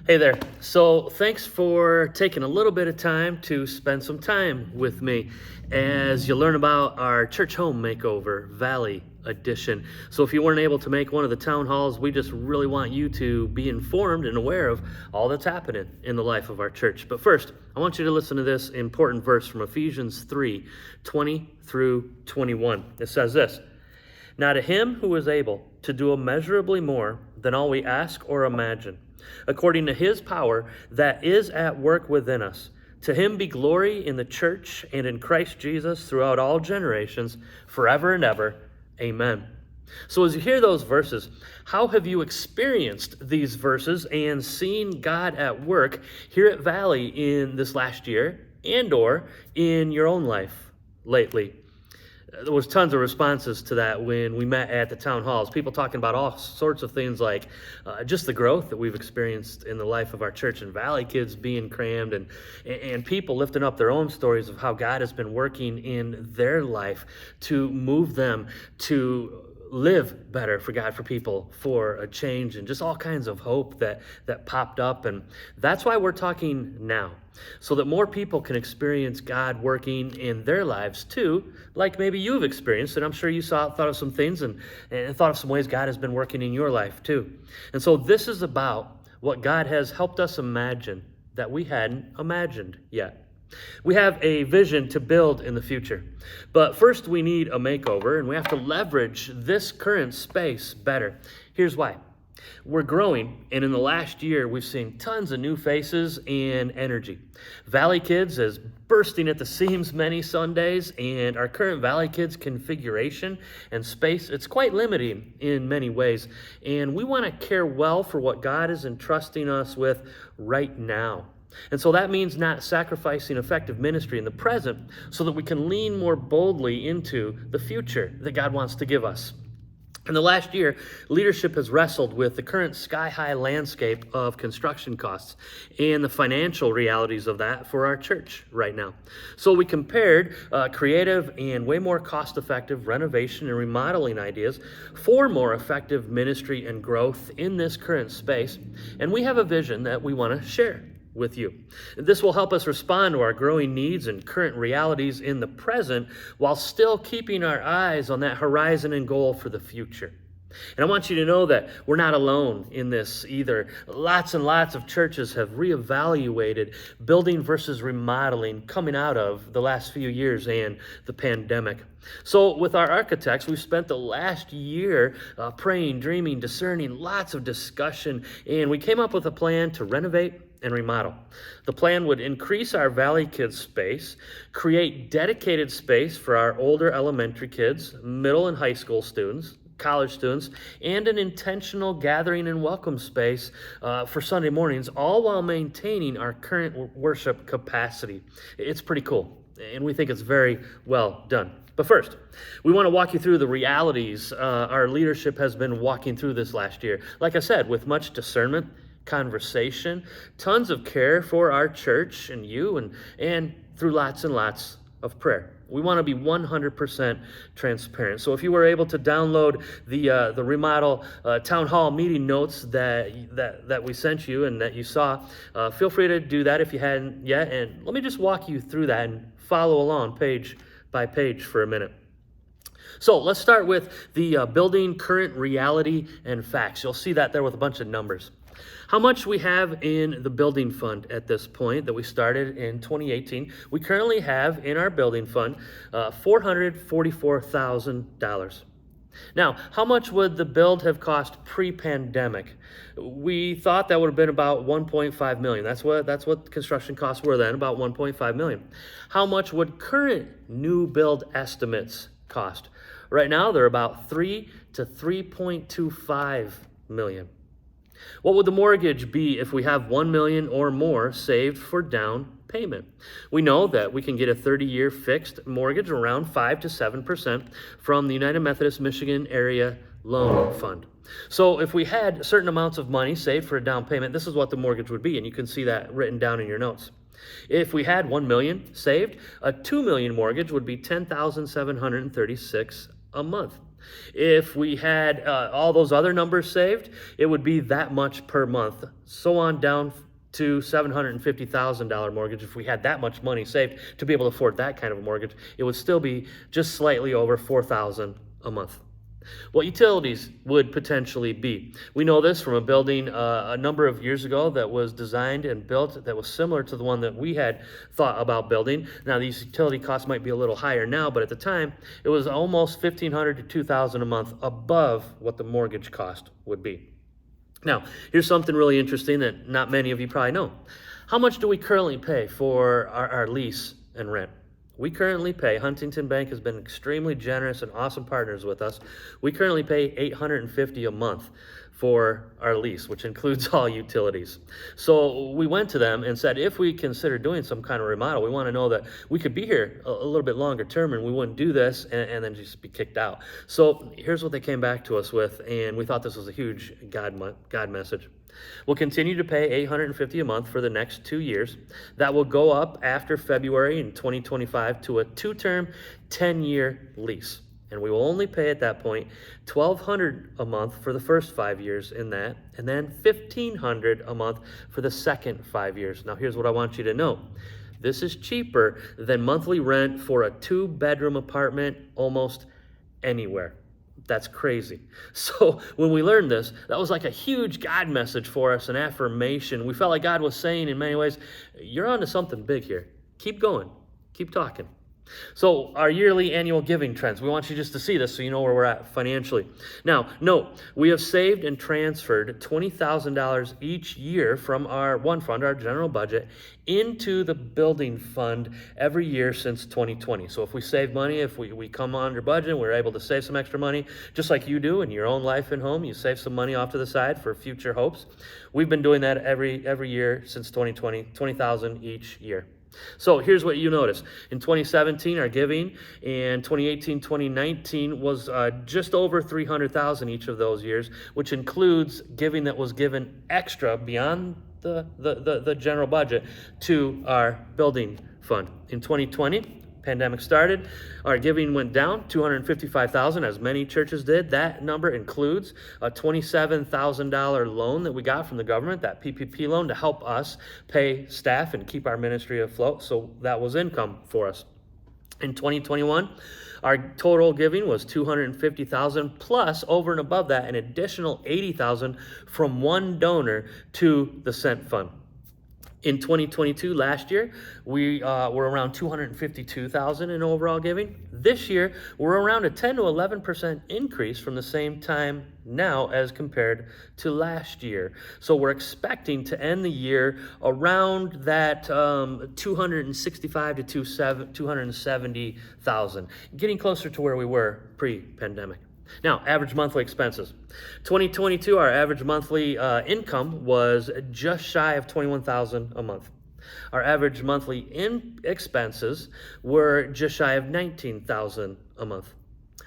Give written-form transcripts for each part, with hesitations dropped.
Hey there. So, thanks for taking a little bit of time to spend some time with me as you learn about our church home makeover, Valley Edition. So, if you weren't able to make one of the town halls, we just really want you to be informed and aware of all that's happening in the life of our church. But first, I want you to listen to this important verse from Ephesians 3:20 through 21. It says this: "Now to him who is able to do immeasurably more than all we ask or imagine, according to his power that is at work within us. To him be glory in the church and in Christ Jesus throughout all generations, forever and ever. Amen." So as you hear those verses, how have you experienced these verses and seen God at work here at Valley in this last year and or in your own life lately? There was tons of responses to that when we met at the town halls. People talking about all sorts of things like just the growth that we've experienced in the life of our church and Valley kids being crammed, and people lifting up their own stories of how God has been working in their life to move them to live better for God, for people, for a change, and just all kinds of hope that popped up. And that's why we're talking now, so that more people can experience God working in their lives too, like maybe you've experienced. And I'm sure you thought of some things and thought of some ways God has been working in your life too. And so this is about what God has helped us imagine that we hadn't imagined yet. We have a vision to build in the future, but first we need a makeover, and we have to leverage this current space better. Here's why. We're growing, and in the last year, we've seen tons of new faces and energy. Valley Kids is bursting at the seams many Sundays, and our current Valley Kids configuration and space, it's quite limiting in many ways, and we want to care well for what God is entrusting us with right now. And so that means not sacrificing effective ministry in the present so that we can lean more boldly into the future that God wants to give us. In the last year, leadership has wrestled with the current sky-high landscape of construction costs and the financial realities of that for our church right now. So we compared creative and way more cost-effective renovation and remodeling ideas for more effective ministry and growth in this current space, and we have a vision that we want to share with you. This will help us respond to our growing needs and current realities in the present while still keeping our eyes on that horizon and goal for the future. And I want you to know that we're not alone in this either. Lots and lots of churches have reevaluated building versus remodeling coming out of the last few years and the pandemic. So with our architects, we've spent the last year praying, dreaming, discerning, lots of discussion, and we came up with a plan to renovate and remodel. The plan would increase our Valley Kids space, create dedicated space for our older elementary kids, middle and high school students, college students, and an intentional gathering and welcome space for Sunday mornings, all while maintaining our current worship capacity. It's pretty cool, and we think it's very well done. But first, we want to walk you through the realities our leadership has been walking through this last year. Like I said, with much discernment, conversation, tons of care for our church and you, and through lots and lots of prayer. We want to be 100% transparent. So if you were able to download the remodel town hall meeting notes that we sent you and that you saw, feel free to do that if you hadn't yet. And let me just walk you through that and follow along page by page for a minute. So let's start with the building current reality and facts. You'll see that there with a bunch of numbers. How much we have in the building fund at this point that we started in 2018. We currently have in our building fund $444,000. Now, how much would the build have cost pre-pandemic? We thought that would have been about $1.5 million. That's what construction costs were then, about $1.5 million. How much would current new build estimates cost? Right now, they're about $3 to $3.25 million. What would the mortgage be if we have $1 million or more saved for down payment? We know that we can get a 30-year fixed mortgage around 5 to 7% from the United Methodist Michigan Area Loan Fund. So if we had certain amounts of money saved for a down payment, this is what the mortgage would be, and you can see that written down in your notes. If we had $1 million saved, a $2 million mortgage would be $10,736 a month. If we had all those other numbers saved, it would be that much per month, so on down to $750,000 mortgage. If we had that much money saved to be able to afford that kind of a mortgage, it would still be just slightly over $4,000 a month. What utilities would potentially be. We know this from a building a number of years ago that was designed and built that was similar to the one that we had thought about building. Now these utility costs might be a little higher now, but at the time it was almost $1,500 to $2,000 a month above what the mortgage cost would be. Now, here's something really interesting that not many of you probably know. How much do we currently pay for our lease and rent? We currently pay, Huntington Bank has been extremely generous and awesome partners with us. We currently pay $850 a month for our lease, which includes all utilities. So we went to them and said, if we consider doing some kind of remodel, we want to know that we could be here a little bit longer term and we wouldn't do this and then just be kicked out. So here's what they came back to us with, and we thought this was a huge God message. We'll continue to pay $850 a month for the next 2 years. That will go up after February in 2025 to a 2-term, 10-year lease. And we will only pay at that point $1,200 a month for the first 5 years in that, and then $1,500 a month for the second 5 years. Now here's what I want you to know. This is cheaper than monthly rent for a 2-bedroom apartment almost anywhere. That's crazy. So when we learned this, that was like a huge God message for us, an affirmation. We felt like God was saying in many ways, you're onto something big here. Keep going. Keep talking. So our yearly annual giving trends, we want you just to see this so you know where we're at financially. Now, note, we have saved and transferred $20,000 each year from our one fund, our general budget, into the building fund every year since 2020. So if we save money, if we come under budget and we're able to save some extra money, just like you do in your own life and home, you save some money off to the side for future hopes. We've been doing that every year since 2020, $20,000 each year. So here's what you notice. In 2017, our giving, and 2018, 2019 was just over $300,000 each of those years, which includes giving that was given extra beyond the general budget to our building fund. In 2020, pandemic started, our giving went down $255,000, as many churches did. That number includes a $27,000 loan that we got from the government, that PPP loan, to help us pay staff and keep our ministry afloat. So that was income for us. In 2021, our total giving was $250,000 plus, over and above that, an additional $80,000 from one donor to the Sent Fund. In 2022, last year, we were around $252,000 in overall giving. This year, we're around a 10 to 11% increase from the same time now as compared to last year. So we're expecting to end the year around that $265,000 to $270,000, getting closer to where we were pre-pandemic. Now, average monthly expenses. 2022, our average monthly income was just shy of $21,000 a month. Our average monthly expenses were just shy of $19,000 a month.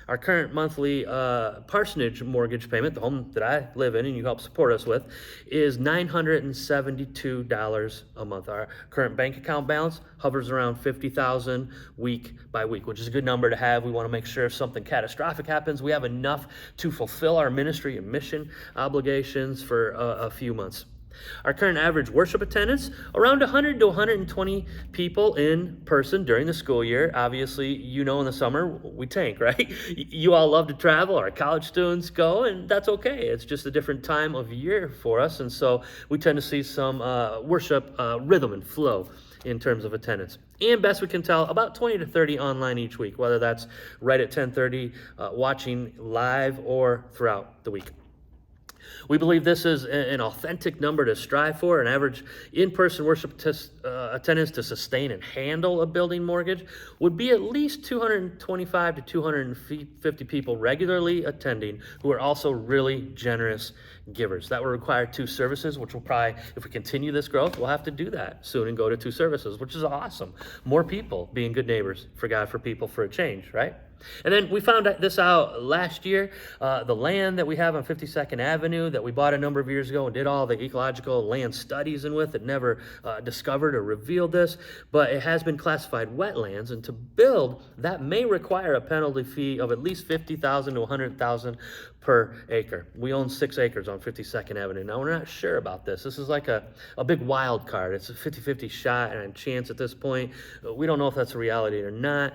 Our current monthly parsonage mortgage payment, the home that I live in and you help support us with, is $972 a month. Our current bank account balance hovers around $50,000 week by week, which is a good number to have. We want to make sure if something catastrophic happens, we have enough to fulfill our ministry and mission obligations for a few months. Our current average worship attendance, around 100 to 120 people in person during the school year. Obviously, you know, in the summer, we tank, right? You all love to travel. Our college students go, and that's okay. It's just a different time of year for us, and so we tend to see some worship rhythm and flow in terms of attendance. And best we can tell, about 20 to 30 online each week, whether that's right at 10:30, watching live, or throughout the week. We believe this is an authentic number to strive for. An average in-person worship attendance to sustain and handle a building mortgage would be at least 225 to 250 people regularly attending who are also really generous givers. That will require 2 services, which will probably, if we continue this growth, we'll have to do that soon and go to 2 services, which is awesome. More people being good neighbors for God, for people, for a change, right? And then we found this out last year. The land that we have on 52nd Avenue that we bought a number of years ago and did all the ecological land studies in with, it never discovered or revealed this, but it has been classified wetlands, and to build that may require a penalty fee of at least $50,000 to $100,000 per acre. We own 6 acres on 52nd Avenue. Now, we're not sure about this. This is like a big wild card. It's a 50-50 shot and a chance at this point. We don't know if that's a reality or not,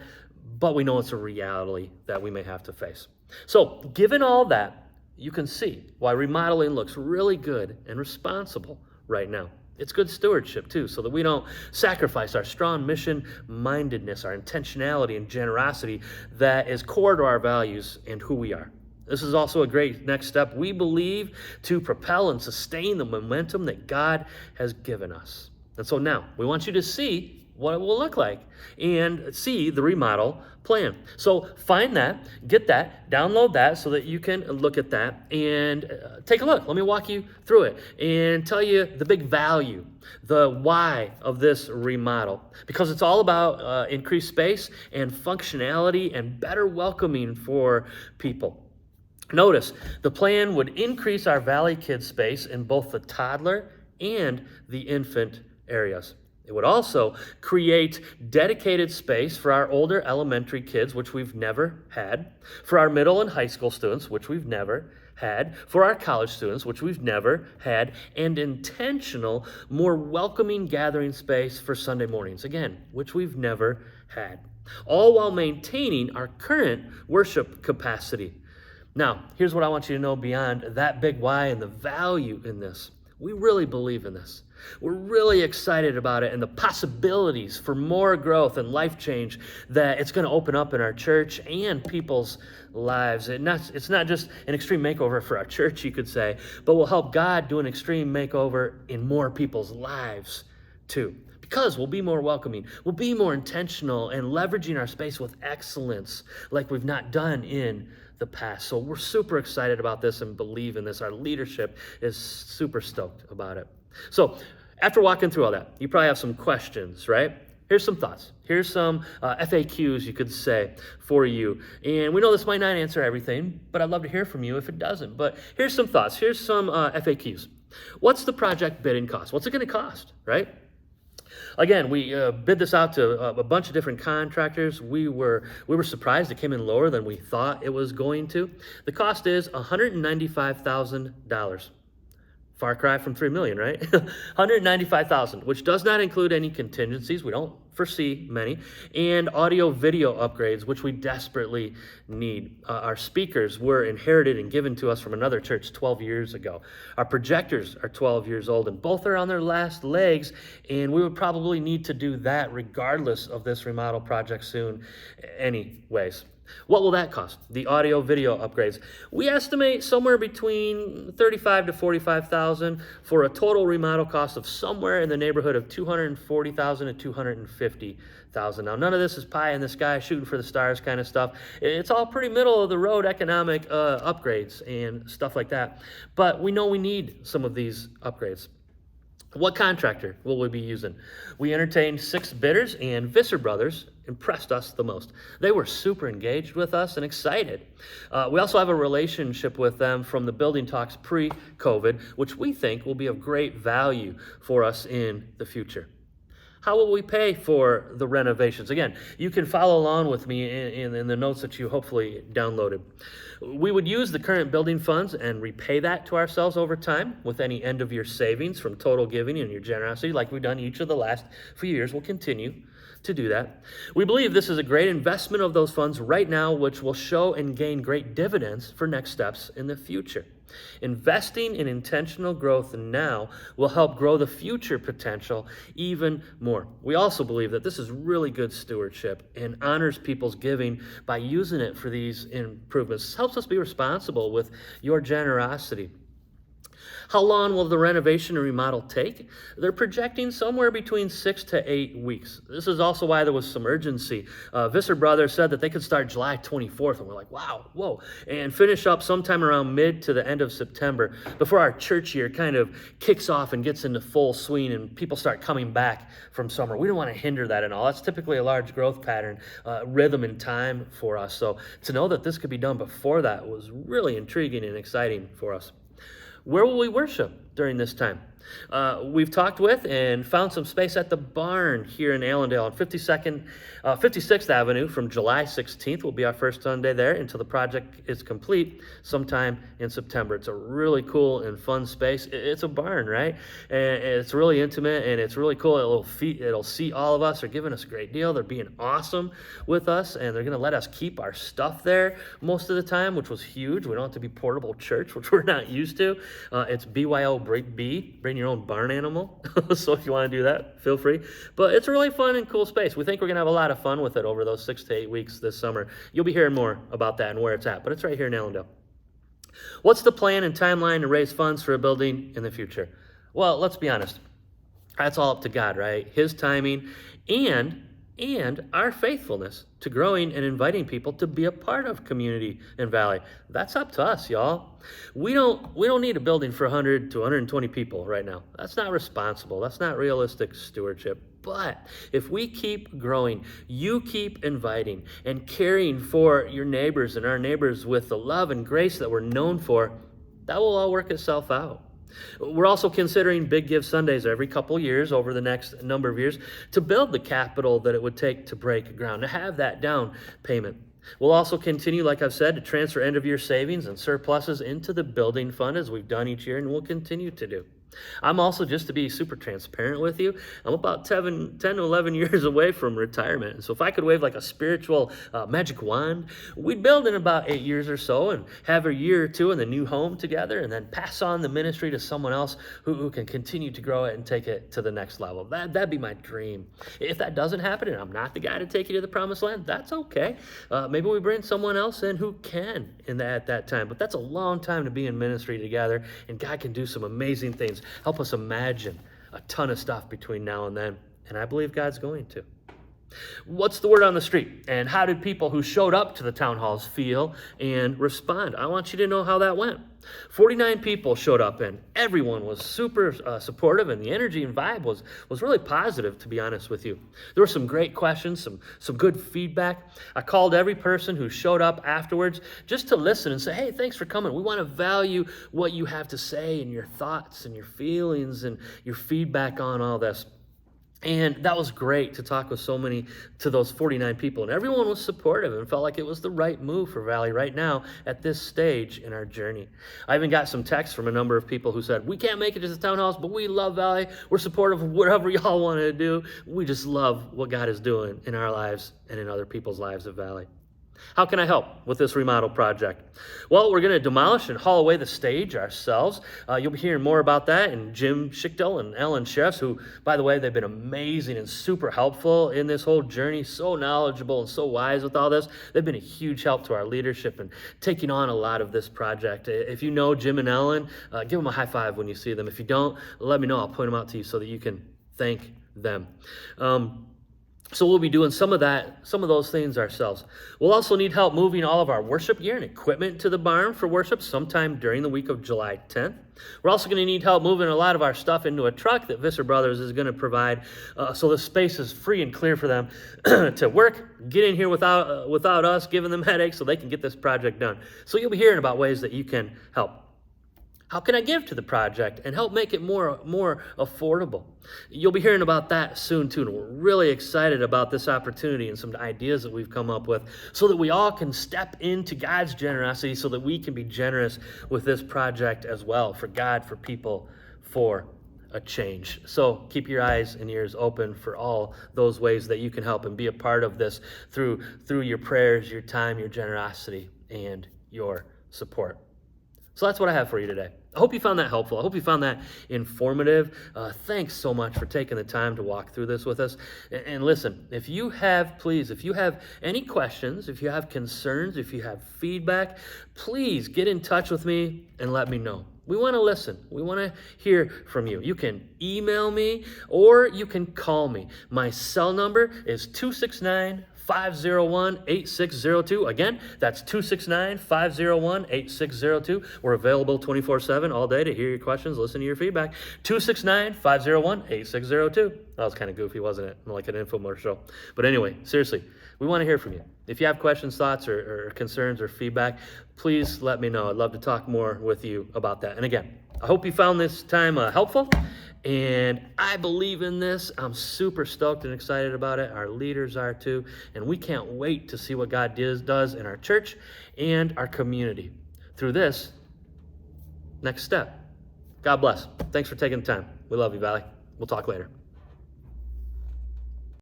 but we know it's a reality that we may have to face. So, given all that, you can see why remodeling looks really good and responsible right now. It's good stewardship, too, so that we don't sacrifice our strong mission-mindedness, our intentionality and generosity that is core to our values and who we are. This is also a great next step, we believe, to propel and sustain the momentum that God has given us. And so now, we want you to see what it will look like and see the remodel plan. So find that, get that, download that so that you can look at that and take a look. Let me walk you through it and tell you the big value, the why of this remodel, because it's all about increased space and functionality and better welcoming for people. Notice, the plan would increase our Valley Kids space in both the toddler and the infant areas. It would also create dedicated space for our older elementary kids, which we've never had, for our middle and high school students, which we've never had, for our college students, which we've never had, and intentional, more welcoming gathering space for Sunday mornings, again, which we've never had, all while maintaining our current worship capacity. Now, here's what I want you to know beyond that big why and the value in this. We really believe in this. We're really excited about it and the possibilities for more growth and life change that it's going to open up in our church and people's lives. It's not just an extreme makeover for our church, you could say, but will help God do an extreme makeover in more people's lives too. Because we'll be more welcoming, we'll be more intentional and leveraging our space with excellence like we've not done in the past. So we're super excited about this and believe in this. Our leadership is super stoked about it. So after walking through all that, you probably have some questions, right? Here's some thoughts. Here's some FAQs, you could say, for you. And we know this might not answer everything, but I'd love to hear from you if it doesn't. But here's some thoughts. Here's some FAQs. What's the project bidding cost? What's it going to cost, right? Again, we bid this out to a bunch of different contractors. We were surprised it came in lower than we thought it was going to. The cost is $195,000. Far cry from $3 million, right? $195,000, which does not include any contingencies. We don't foresee many, and audio-video upgrades, which we desperately need. Our speakers were inherited and given to us from another church 12 years ago. Our projectors are 12 years old, and both are on their last legs, and we would probably need to do that regardless of this remodel project soon anyways. What will that cost? The audio-video upgrades. We estimate somewhere between $35,000 to $45,000 for a total remodel cost of somewhere in the neighborhood of $240,000 to $250,000. Now, none of this is pie in the sky, shooting for the stars kind of stuff. It's all pretty middle of the road economic upgrades and stuff like that. But we know we need some of these upgrades. What contractor will we be using? We entertained 6 bidders, and Visser Brothers impressed us the most. They were super engaged with us and excited. We also have a relationship with them from the building talks pre-COVID, which we think will be of great value for us in the future. How will we pay for the renovations? Again, you can follow along with me in the notes that you hopefully downloaded. We would use the current building funds and repay that to ourselves over time with any end-of-year savings from total giving and your generosity, like we've done each of the last few years. We'll continue to do that. We believe this is a great investment of those funds right now, which will show and gain great dividends for next steps in the future. Investing in intentional growth now will help grow the future potential even more. We also believe that this is really good stewardship and honors people's giving by using it for these improvements. This helps us be responsible with your generosity. How long will the renovation and remodel take? They're projecting somewhere between 6 to 8 weeks. This is also why there was some urgency. Visser Brothers said that they could start July 24th, and we're like, wow, whoa, and finish up sometime around mid to the end of September before our church year kind of kicks off and gets into full swing and people start coming back from summer. We don't want to hinder that at all. That's typically a large growth pattern, rhythm and time for us. So to know that this could be done before that was really intriguing and exciting for us. Where will we worship during this time? We've talked with and found some space at the barn here in Allendale on 56th Avenue from July 16th will be our first Sunday there until the project is complete sometime in September. It's a really cool and fun space. It's a barn, right? And it's really intimate and it's really cool. It'll seat all of us. They're giving us a great deal. They're being awesome with us, and they're going to let us keep our stuff there most of the time, which was huge. We don't have to be portable church, which we're not used to. It's BYOB, bring your own barn animal. So if you want to do that, feel free. But it's a really fun and cool space. We think we're going to have a lot of fun with it over those 6 to 8 weeks this summer. You'll be hearing more about that and where it's at, but it's right here in Allendale. What's the plan and timeline to raise funds for a building in the future? Well, let's be honest. That's all up to God, right? His timing and our faithfulness to growing and inviting people to be a part of Community and Valley. That's up to us, y'all. We don't need a building for 100 to 120 people right now. That's not responsible. That's not realistic stewardship. But if we keep growing, you keep inviting and caring for your neighbors and our neighbors with the love and grace that we're known for, that will all work itself out. We're also considering Big Give Sundays every couple years over the next number of years to build the capital that it would take to break ground, to have that down payment. We'll also continue, like I've said, to transfer end-of-year savings and surpluses into the building fund as we've done each year and will continue to do. I'm also, just to be super transparent with you, I'm about 10 to 11 years away from retirement. And so if I could wave like a spiritual magic wand, we'd build in about 8 years or so and have a year or two in the new home together and then pass on the ministry to someone else who can continue to grow it and take it to the next level. That'd be my dream. If that doesn't happen and I'm not the guy to take you to the promised land, that's okay. Maybe we bring someone else in who can at that time. But that's a long time to be in ministry together, and God can do some amazing things. Help us imagine a ton of stuff between now and then, and I believe God's going to. What's the word on the street, and how did people who showed up to the town halls feel and respond? I want you to know how that went. 49 people showed up, and everyone was super supportive, and the energy and vibe was really positive, to be honest with you. There were some great questions, some good feedback. I called every person who showed up afterwards just to listen and say, hey, thanks for coming. We want to value what you have to say and your thoughts and your feelings and your feedback on all this. And that was great to talk with to those 49 people. And everyone was supportive and felt like it was the right move for Valley right now at this stage in our journey. I even got some texts from a number of people who said, we can't make it to the town halls, but we love Valley. We're supportive of whatever y'all want to do. We just love what God is doing in our lives and in other people's lives at Valley. How can I help with this remodel project? Well, we're going to demolish and haul away the stage ourselves. You'll be hearing more about that, and Jim Schichtel and Ellen Sheffs, who, by the way, they've been amazing and super helpful in this whole journey, so knowledgeable and so wise with all this. They've been a huge help to our leadership and taking on a lot of this project. If you know Jim and Ellen, give them a high five when you see them. If you don't, let me know. I'll point them out to you so that you can thank them. So we'll be doing some of those things ourselves. We'll also need help moving all of our worship gear and equipment to the barn for worship sometime during the week of July 10th. We're also going to need help moving a lot of our stuff into a truck that Visser Brothers is going to provide, so the space is free and clear for them to work, get in here without us giving them headaches so they can get this project done. So you'll be hearing about ways that you can help. How can I give to the project and help make it more affordable? You'll be hearing about that soon too. And we're really excited about this opportunity and some ideas that we've come up with so that we all can step into God's generosity so that we can be generous with this project as well, for God, for people, for a change. So keep your eyes and ears open for all those ways that you can help and be a part of this through your prayers, your time, your generosity, and your support. So that's what I have for you today. I hope you found that helpful. I hope you found that informative. Thanks so much for taking the time to walk through this with us. And listen, if you have any questions, if you have concerns, if you have feedback, please get in touch with me and let me know. We want to listen. We want to hear from you. You can email me or you can call me. My cell number is 269-501-8602. Again, that's 269-501-8602. We're available 24/7 all day to hear your questions, listen to your feedback. 269-501-8602. That was kind of goofy, wasn't it? Like an infomercial. But anyway, seriously, we want to hear from you. If you have questions, thoughts, or concerns or feedback, please let me know. I'd love to talk more with you about that. And again, I hope you found this time helpful. And I believe in this. I'm super stoked and excited about it. Our leaders are too. And we can't wait to see what God does in our church and our community through this next step. God bless. Thanks for taking the time. We love you, Valley. We'll talk later.